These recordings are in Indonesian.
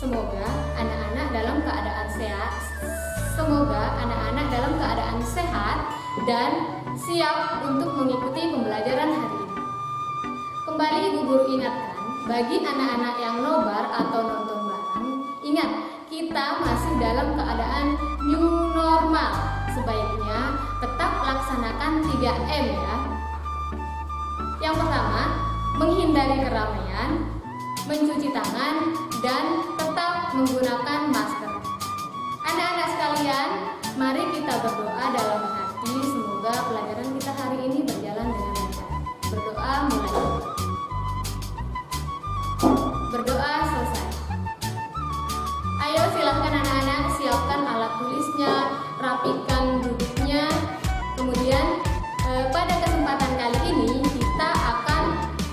Semoga anak-anak dalam keadaan sehat. Semoga anak-anak dalam keadaan sehat dan siap untuk mengikuti pembelajaran hari ini. Kembali Ibu Guru ingatkan, bagi anak-anak yang nobar atau nonton bareng, ingat kita masih dalam keadaan new normal. Sebaiknya tetap laksanakan 3M ya. Yang pertama, menghindari keramaian, mencuci tangan, dan tetap menggunakan masker. Anak-anak sekalian, mari kita berdoa dalam hati semoga pelajaran kita hari ini berjalan dengan lancar. Berdoa mulai. Berdoa selesai. Ayo silahkan anak-anak siapkan alat tulisnya, rapikan duduknya. Kemudian pada kesempatan kali ini kita akan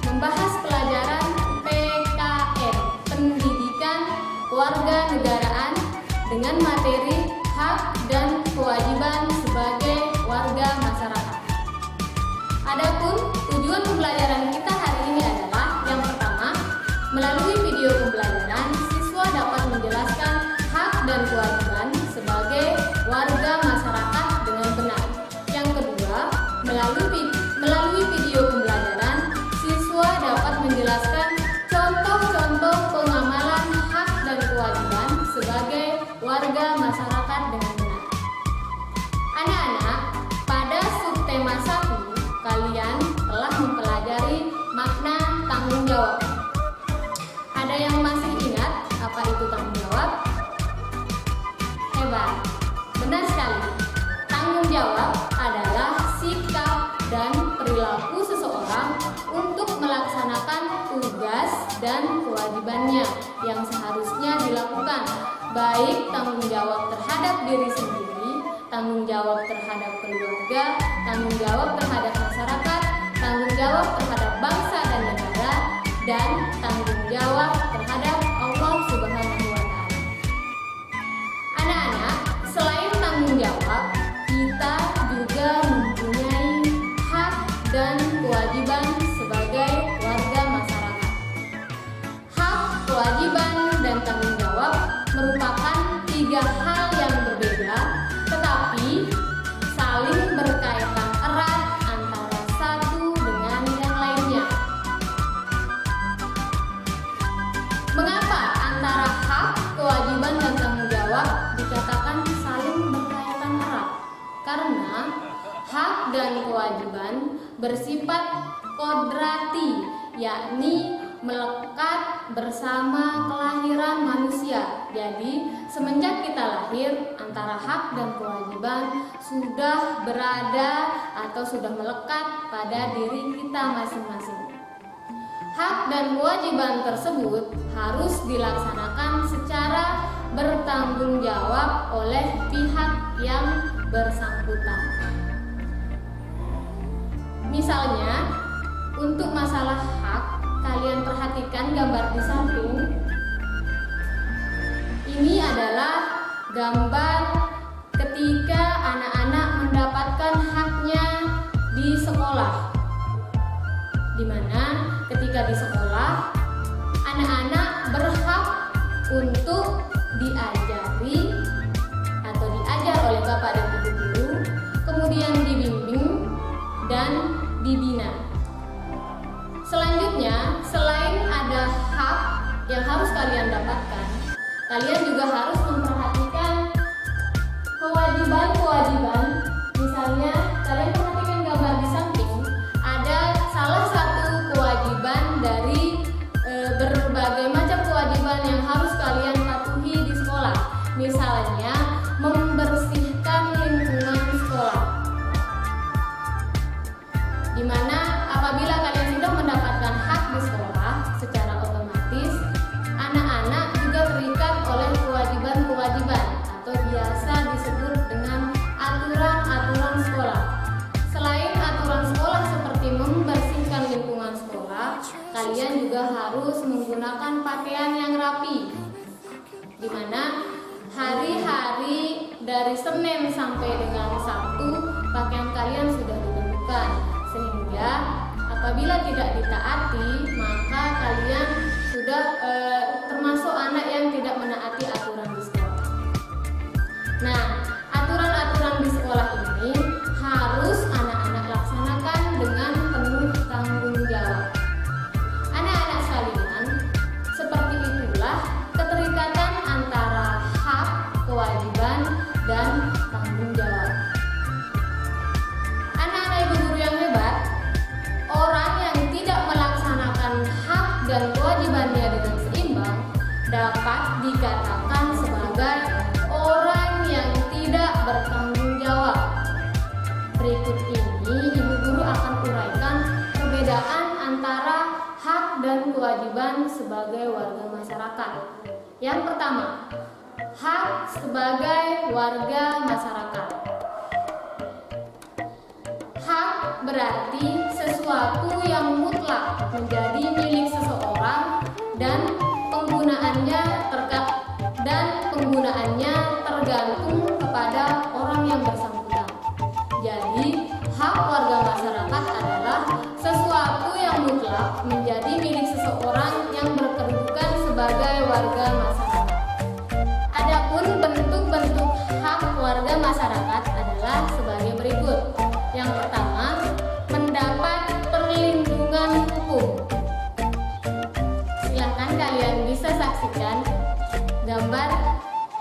membahas pelajaran PKN, Pendidikan Kewarganegaraan, dengan materi hak dan kewajiban sebagai warga masyarakat. Adapun tujuan pembelajaran kita hari ini adalah yang pertama, melalui video pembelajaran siswa dapat menjelaskan hak dan kewajiban sebagai warga masyarakat dengan benar. Yang kedua, melalui video pembelajaran siswa dapat menjelaskan contoh-contoh pengamalan hak dan kewajiban sebagai warga masyarakat dengan benar. Anak-anak, pada subtema 1 kalian telah mempelajari makna tanggung jawab. Ada yang masih ingat apa itu tanggung jawab? Hebat, benar sekali. Tanggung jawab adalah sikap dan perilaku seseorang untuk melaksanakan tugas dan kewajibannya yang seharusnya dilakukan, baik tanggung jawab terhadap diri sendiri, tanggung jawab terhadap keluarga, tanggung jawab terhadap masyarakat, tanggung jawab terhadap bangsa dan negara, dan tanggung jawab terhadap Allah Subhanahu wa Ta'ala. Anak-anak, selain tanggung jawab, kita juga mempunyai hak dan kewajiban sebagai warga masyarakat. Hak, kewajiban, dan tanggung jawab merupakan 3 hal yang berbeda, tetapi saling berkaitan erat antara satu dengan yang lainnya. Mengapa antara hak, kewajiban, dan tanggung jawab dikatakan saling berkaitan erat? Karena hak dan kewajiban bersifat kodrati, yakni melekat bersama kelahiran manusia. Jadi, semenjak kita lahir, antara hak dan kewajiban sudah berada atau sudah melekat pada diri kita masing-masing. Hak dan kewajiban tersebut harus dilaksanakan secara bertanggung jawab oleh pihak yang bersangkutan. Misalnya, untuk masalah hak, kalian perhatikan gambar di samping. Ini adalah gambar ketika anak-anak mendapatkan haknya di sekolah, di mana ketika di sekolah anak-anak berhak untuk diajari atau diajar oleh bapak dan ibu guru, kemudian dibimbing dan dibina. Selanjutnya, selain ada hak yang harus kalian dapatkan, kalian juga harus memperhatikan kewajiban-kewajiban. Misalnya, kalian perhatikan gambar di samping, ada salah satu kewajiban dari berbagai macam kewajiban yang harus kalian patuhi di sekolah. Misalnya, membersihkan lingkungan sekolah, di mana apabila kalian sudah mendapatkan hak di sekolah, secara otomatis anak-anak juga terikat oleh kewajiban-kewajiban atau biasa disebut dengan aturan-aturan sekolah. Selain aturan sekolah seperti membersihkan lingkungan sekolah, kalian juga harus menggunakan pakaian yang rapi, di mana hari-hari dari Senin sampai dengan Sabtu pakaian kalian sudah ditentukan, sehingga apabila tidak ditaati maka kalian sudah termasuk anak yang tidak dapat dikatakan sebagai orang yang tidak bertanggung jawab. Berikut ini ibu guru akan uraikan perbedaan antara hak dan kewajiban sebagai warga masyarakat. Yang pertama, hak sebagai warga masyarakat. Hak berarti sesuatu yang mutlak menjadi milik seseorang dan penggunaannya tergantung kepada orang yang bersangkutan. Jadi, hak warga masyarakat adalah sesuatu yang mutlak menjadi milik seseorang yang berkedudukan sebagai warga masyarakat. Adapun bentuk-bentuk hak warga masyarakat adalah sebagai berikut. Yang pertama, mendapat perlindungan hukum. Silahkan kalian bisa saksikan gambar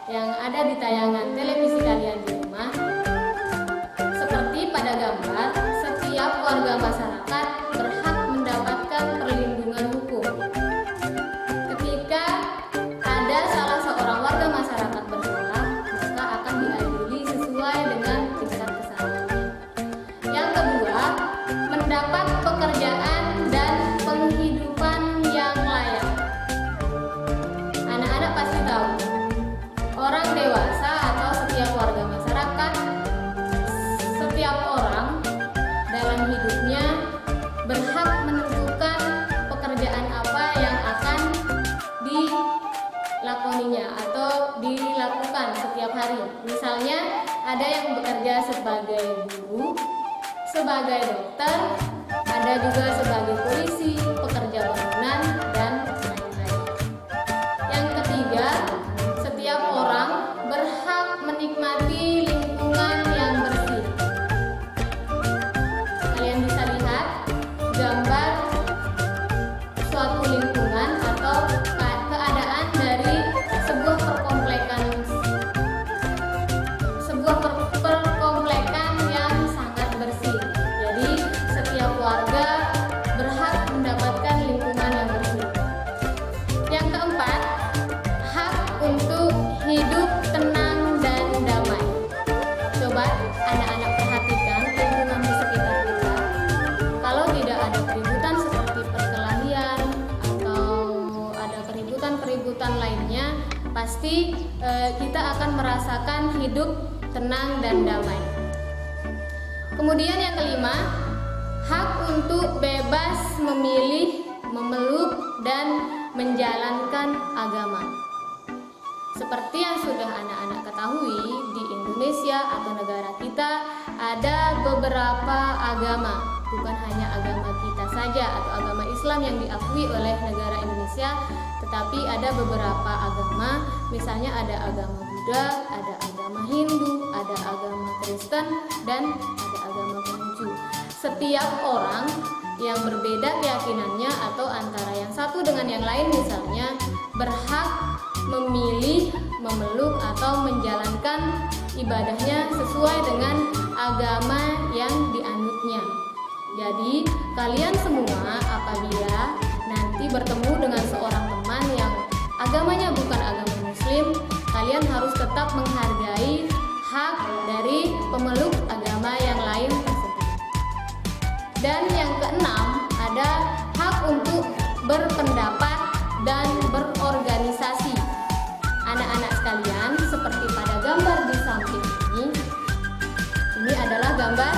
yang ada di tayangan televisi kalian di rumah. Seperti pada gambar, setiap warga masyarakat berhak mendapatkan perlindungan hukum. Ketika ada salah seorang warga masyarakat bersalah, maka akan diadili sesuai dengan tingkat kesalahannya. Yang kedua, mendapat pekerjaan dan penghidupan yang layak. Anak-anak pasti tahu, orang dewasa atau setiap warga masyarakat, setiap orang dalam hidupnya berhak menentukan pekerjaan apa yang akan dilakoninya atau dilakukan setiap hari. Misalnya ada yang bekerja sebagai guru, sebagai dokter, ada juga sebagai polisi, pekerja bangunan, dan lain-lain. Yang ketiga, setiap orang berhak menikmati lingkungan yang bersih. Kalian bisa lihat gambar suatu lingkungan atau keadaan dari sebuah perkomplekan yang sangat bersih. Jadi setiap warga berhak mendapatkan lingkungan yang bersih. Yang keempat, hak untuk hidup tenang dan damai. Coba anak-anak perhatikan lingkungan di sekitar kita. Kalau tidak ada keributan seperti perkelahian atau ada keributan lainnya, pasti kita akan merasakan hidup tenang dan damai. Kemudian yang kelima, hak untuk bebas memilih, memeluk, dan menjalankan agama. Seperti yang sudah anak-anak ketahui, di Indonesia atau negara kita ada beberapa agama, bukan hanya agama kita saja atau agama Islam yang diakui oleh negara Indonesia, tetapi ada beberapa agama, misalnya ada agama Buddha, ada agama Hindu, ada agama Kristen, dan ada agama Konghucu. Setiap orang yang berbeda keyakinannya atau antara yang satu dengan yang lain misalnya berhak memilih, memeluk, atau menjalankan ibadahnya sesuai dengan agama yang dianutnya. Jadi kalian semua apabila nanti bertemu dengan seorang teman yang agamanya bukan agama Muslim, kalian harus tetap menghargai hak dari pemeluk agama yang lain tersebut. Dan yang keenam, ada hak untuk berpendapat dan berorganisasi. Anak-anak sekalian, seperti pada gambar di samping ini adalah gambar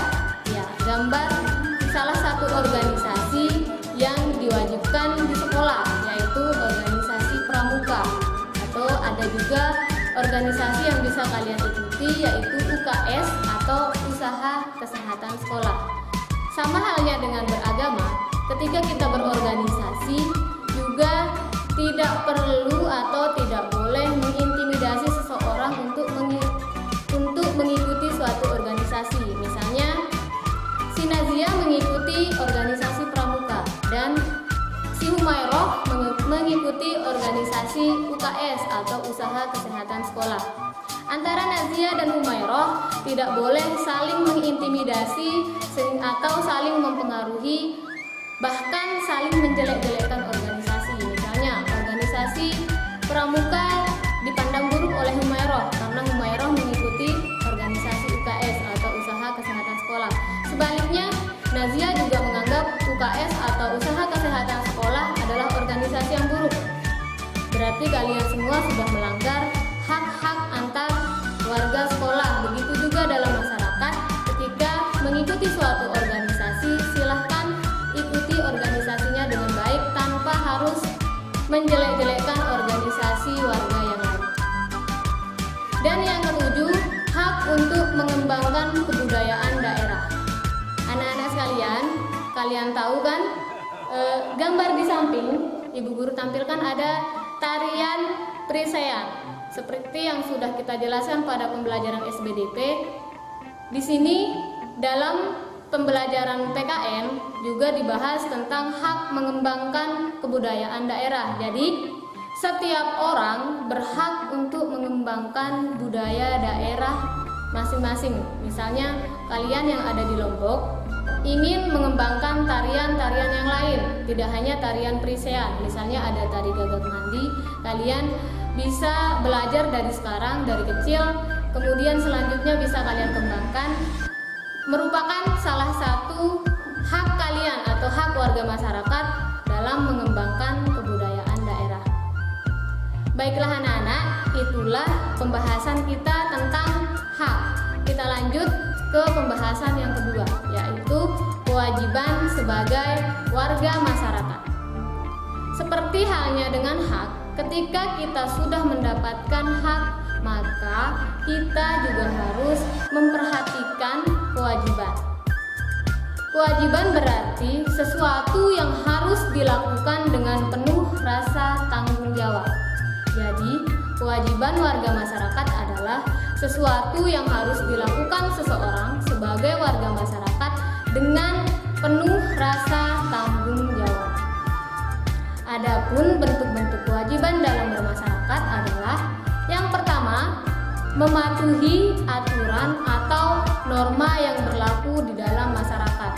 salah satu organisasi yang diwajibkan di sekolah, yaitu organisasi pramuka, atau ada juga organisasi yang bisa kalian ikuti, yaitu UKS atau Usaha Kesehatan Sekolah. Sama halnya dengan beragama, ketika kita berorganisasi juga tidak perlu atau tidak boleh mengintimidasi seseorang untuk mengikuti suatu organisasi. Misalnya, si Nazia mengikuti organisasi pramuka dan si Humairah mengikuti organisasi UKS atau Usaha Kesehatan Sekolah. Antara Nazia dan Humairah tidak boleh saling mengintimidasi atau saling mempengaruhi, bahkan saling menjelek-jelekkan organisasi. Misalnya, organisasi pramuka dipandang buruk oleh Humairah karena Humairah mengikuti organisasi UKS atau usaha kesehatan sekolah. Sebaliknya, Nazia juga menganggap UKS atau usaha kesehatan sekolah adalah organisasi yang buruk. Berarti kalian semua sudah melanggar hak-hak antar warga sekolah. Begitu juga dalam masyarakat, ketika mengikuti suatu organisasi, silahkan ikuti organisasinya dengan baik tanpa harus menjelek-jelekkan organisasi warga yang lain. Dan yang ketujuh, hak untuk mengembangkan kebudayaan daerah. Anak-anak sekalian, kalian tahu kan, gambar di samping Ibu Guru tampilkan ada tarian Prisean. Seperti yang sudah kita jelaskan pada pembelajaran SBDP, di sini dalam pembelajaran PKN juga dibahas tentang hak mengembangkan kebudayaan daerah. Jadi, setiap orang berhak untuk mengembangkan budaya daerah masing-masing. Misalnya, kalian yang ada di Lombok ingin mengembangkan tarian-tarian yang lain, tidak hanya tarian Prisean. Misalnya ada tari Gagak Mandi, kalian bisa belajar dari sekarang, dari kecil, kemudian selanjutnya bisa kalian kembangkan, merupakan salah satu hak kalian atau hak warga masyarakat dalam mengembangkan kebudayaan daerah. Baiklah anak-anak, itulah pembahasan kita tentang hak. Kita lanjut ke pembahasan yang kedua, yaitu kewajiban sebagai warga masyarakat. Seperti halnya dengan hak, ketika kita sudah mendapatkan hak, maka kita juga harus memperhatikan kewajiban. Kewajiban berarti sesuatu yang harus dilakukan dengan penuh rasa tanggung jawab. Jadi, kewajiban warga masyarakat adalah sesuatu yang harus dilakukan seseorang sebagai warga masyarakat dengan penuh rasa tanggung jawab. Adapun bentuk-bentuk kewajiban dalam bermasyarakat adalah yang pertama, mematuhi aturan atau norma yang berlaku di dalam masyarakat.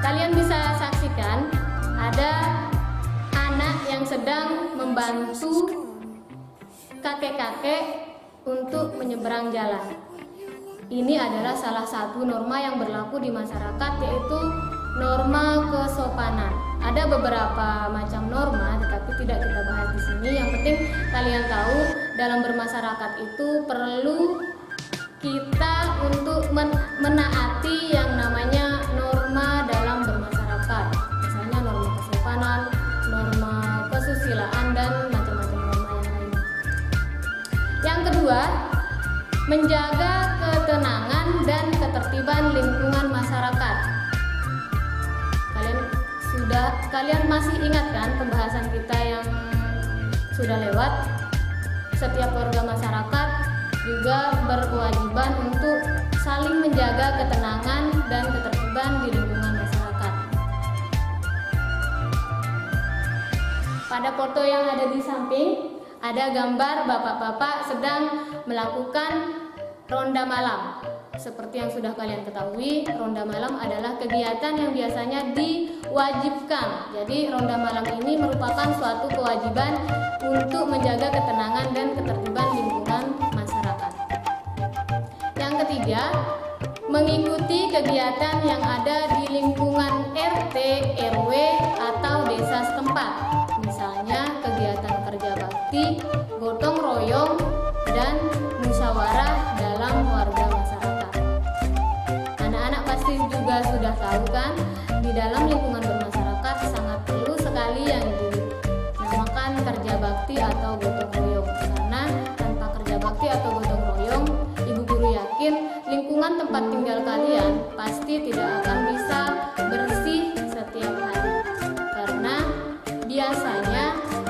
Kalian bisa saksikan ada anak yang sedang membantu kakek-kakek untuk menyeberang jalan. Ini adalah salah satu norma yang berlaku di masyarakat, yaitu norma kesopanan. Ada beberapa macam norma, tetapi tidak kita bahas di sini. Yang penting kalian tahu, dalam bermasyarakat itu perlu kita untuk menaati yang namanya norma dalam bermasyarakat. Misalnya norma kesopanan, norma kesusilaan, dan macam-macam norma yang lain. Yang kedua, menjaga ketenangan dan ketertiban lingkungan masyarakat. Kalian masih ingat kan pembahasan kita yang sudah lewat? Setiap warga masyarakat juga berkewajiban untuk saling menjaga ketenangan dan ketertiban di lingkungan masyarakat. Pada foto yang ada di samping ada gambar bapak-bapak sedang melakukan ronda malam. Seperti yang sudah kalian ketahui, ronda malam adalah kegiatan yang biasanya diwajibkan. Jadi ronda malam ini merupakan suatu kewajiban untuk menjaga ketenangan dan ketertiban lingkungan masyarakat. Yang ketiga, mengikuti kegiatan yang ada di lingkungan RT, RW, atau desa setempat. Misalnya kegiatan kerja bakti, gotong royong, dan musyawarah dalam warga masyarakat. Anak-anak pasti juga sudah tahu kan, di dalam lingkungan bermasyarakat sangat perlu sekali yang dinamakan kerja bakti atau gotong royong. Karena tanpa kerja bakti atau gotong royong, Ibu Guru yakin lingkungan tempat tinggal kalian pasti tidak akan bisa bersih setiap hari. Karena biasanya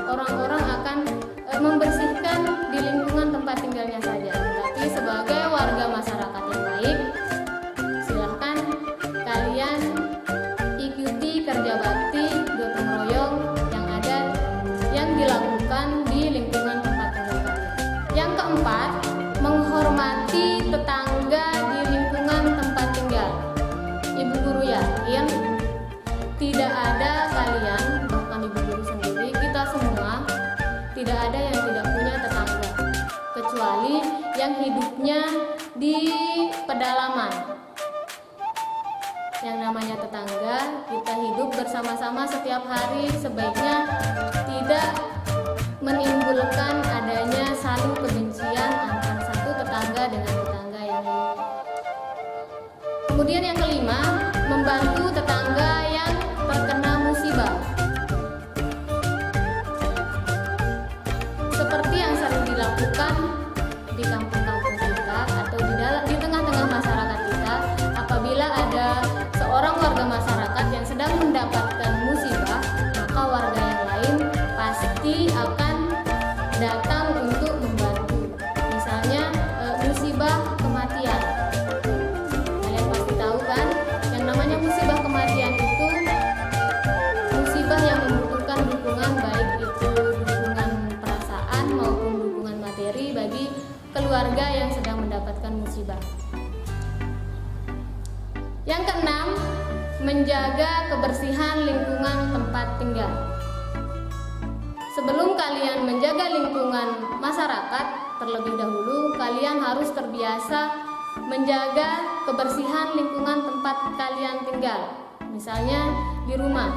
orang-orang akan membersihkan di lingkungan tempat tinggalnya saja. Tapi sebagai warga masyarakat yang baik, silahkan kalian ikuti kerja bakti gotong royong yang dilakukan di lingkungan tempat tinggal kalian. Yang keempat, menghormati tetangga di lingkungan tempat tinggal. Ibu Guru yakin tidak tidak ada yang tidak punya tetangga, kecuali yang hidupnya di pedalaman. Yang namanya tetangga, kita hidup bersama-sama setiap hari, sebaiknya tidak menimbulkan adanya saling kebencian antara satu tetangga dengan tetangga yang lain. Kemudian yang kelima, membantu tetangga yang terkena musibah. Seperti yang sering dilakukan di kampung-kampung kita atau di tengah-tengah masyarakat kita, apabila ada seorang warga masyarakat yang sedang mendapatkan musibah, maka warga yang lain pasti akan datang untuk membantu. Misalnya musibah kematian. Kalian pasti tahu kan, yang namanya musibah kematian itu musibah yang membutuhkan dukungan, baik itu dukungan perasaan maupun dukungan materi bagi keluarga yang sedang mendapatkan musibah. Yang keenam, menjaga kebersihan lingkungan tempat tinggal. Sebelum kalian menjaga lingkungan masyarakat, terlebih dahulu kalian harus terbiasa menjaga kebersihan lingkungan tempat kalian tinggal. Misalnya di rumah,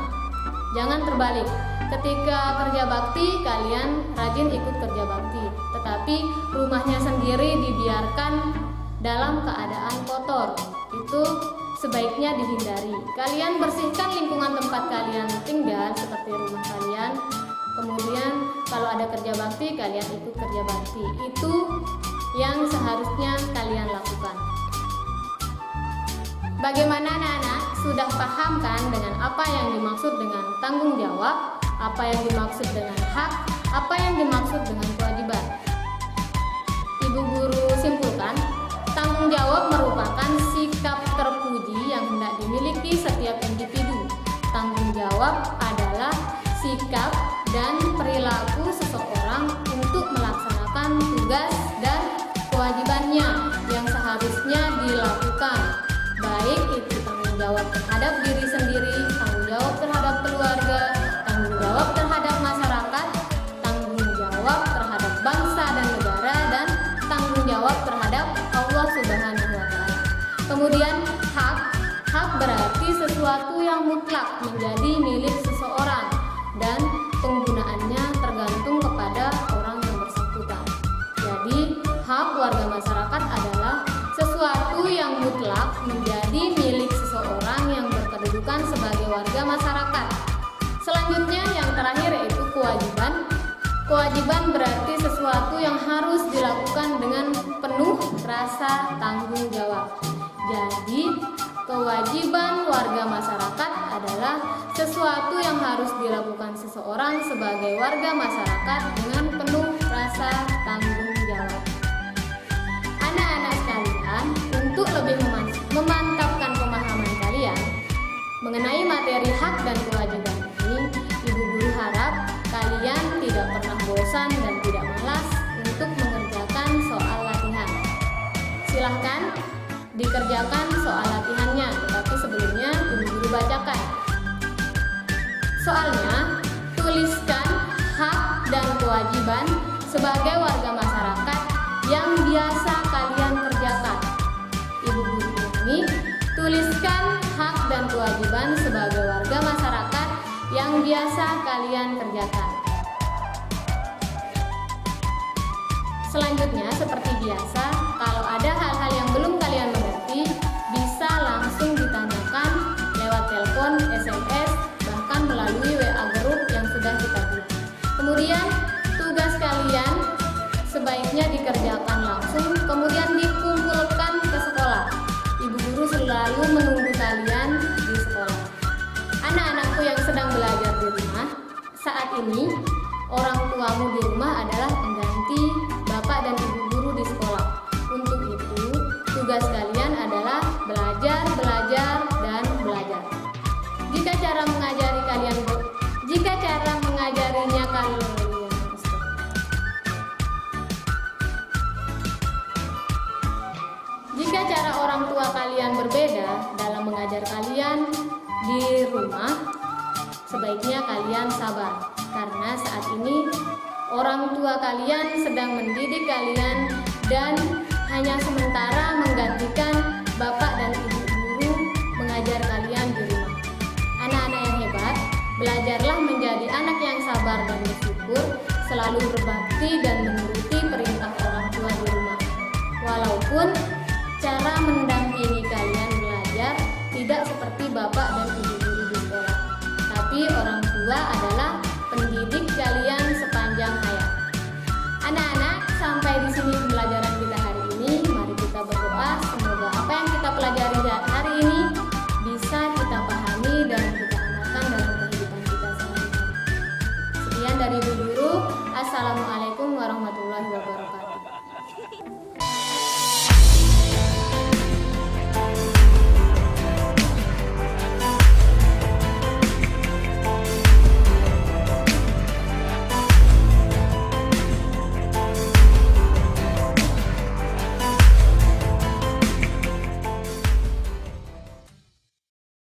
jangan terbalik. Ketika kerja bakti, kalian rajin ikut kerja bakti, tetapi rumahnya sendiri dibiarkan dalam keadaan kotor. Itu sebaiknya dihindari. Kalian bersihkan lingkungan tempat kalian tinggal seperti rumah kalian. Kemudian kalau ada kerja bakti, kalian ikut kerja bakti. Itu yang seharusnya kalian lakukan. Bagaimana anak-anak? Sudah paham kan dengan apa yang dimaksud dengan tanggung jawab, apa yang dimaksud dengan hak, apa yang dimaksud dengan kewajiban? Ibu guru simpulkan, tanggung jawab merupakan sikap terpuji yang hendak dimiliki setiap individu. Tanggung jawab adalah sikap dan perilaku seseorang untuk melaksanakan tugas dan kewajibannya yang seharusnya dilakukan, baik itu tanggung jawab terhadap diri sendiri, tanggung jawab terhadap keluarga, tanggung jawab terhadap masyarakat, tanggung jawab terhadap bangsa dan negara, dan tanggung jawab terhadap Allah Subhanahu wa Ta'ala. Kemudian hak berarti sesuatu yang mutlak menjadi milik seseorang dan penggunaannya tergantung kepada orang yang bersangkutan. Jadi hak warga masyarakat adalah sesuatu yang mutlak menjadi milik seseorang yang berkedudukan sebagai warga masyarakat. Selanjutnya yang terakhir yaitu kewajiban. Kewajiban berarti sesuatu yang harus dilakukan dengan penuh rasa tanggung jawab. Jadi kewajiban warga masyarakat adalah sesuatu yang harus dilakukan seseorang sebagai warga masyarakat dengan penuh rasa tanggung jawab. Anak-anak sekalian, untuk lebih memantapkan pemahaman kalian mengenai materi hak dan kewajiban ini, Ibu Guru harap kalian tidak pernah bosan dan tidak malas untuk mengerjakan soal latihan. Silahkan dikerjakan soal latihannya, tetapi sebelumnya Ibu Guru bacakan. Soalnya, tuliskan hak dan kewajiban sebagai warga masyarakat yang biasa kalian kerjakan. Ibu Guru ini tuliskan hak dan kewajiban sebagai warga masyarakat yang biasa kalian kerjakan. Selanjutnya, seperti biasa, kalau ada hal-hal yang belum kalian mengerti, bisa langsung ditanyakan lewat telepon, SMS, bahkan melalui WA group yang sudah kita buat. Kemudian, tugas kalian sebaiknya dikerjakan langsung, kemudian dikumpulkan ke sekolah. Ibu Guru selalu menunggu kalian di sekolah. Anak-anakku yang sedang belajar di rumah, saat ini orang tuamu di rumah adalah pengganti Bapak dan Ibu Guru di sekolah. Untuk itu, tugas kalian adalah belajar, dan belajar. Jika cara mengajarinya kalian Jika cara orang tua kalian berbeda dalam mengajar kalian di rumah, sebaiknya kalian sabar, karena saat ini orang tua kalian sedang mendidik kalian dan hanya sementara menggantikan bapak dan ibu guru mengajar kalian di rumah. Anak-anak yang hebat, belajarlah menjadi anak yang sabar dan bersyukur, selalu berbakti dan menuruti perintah orang tua di rumah. Walaupun cara mendampingi kalian belajar tidak seperti bapak dan ibu guru di sekolah, tapi orang tua adalah pendidik kalian sepanjang hayat. Anak-anak, sampai di sini pembelajaran kita hari ini. Mari kita berdoa semoga apa yang kita pelajari hari ini bisa kita pahami dan kita amalkan dalam kehidupan kita sehari-hari. Sekian dari Ibu Guru. Assalamualaikum warahmatullahi wabarakatuh.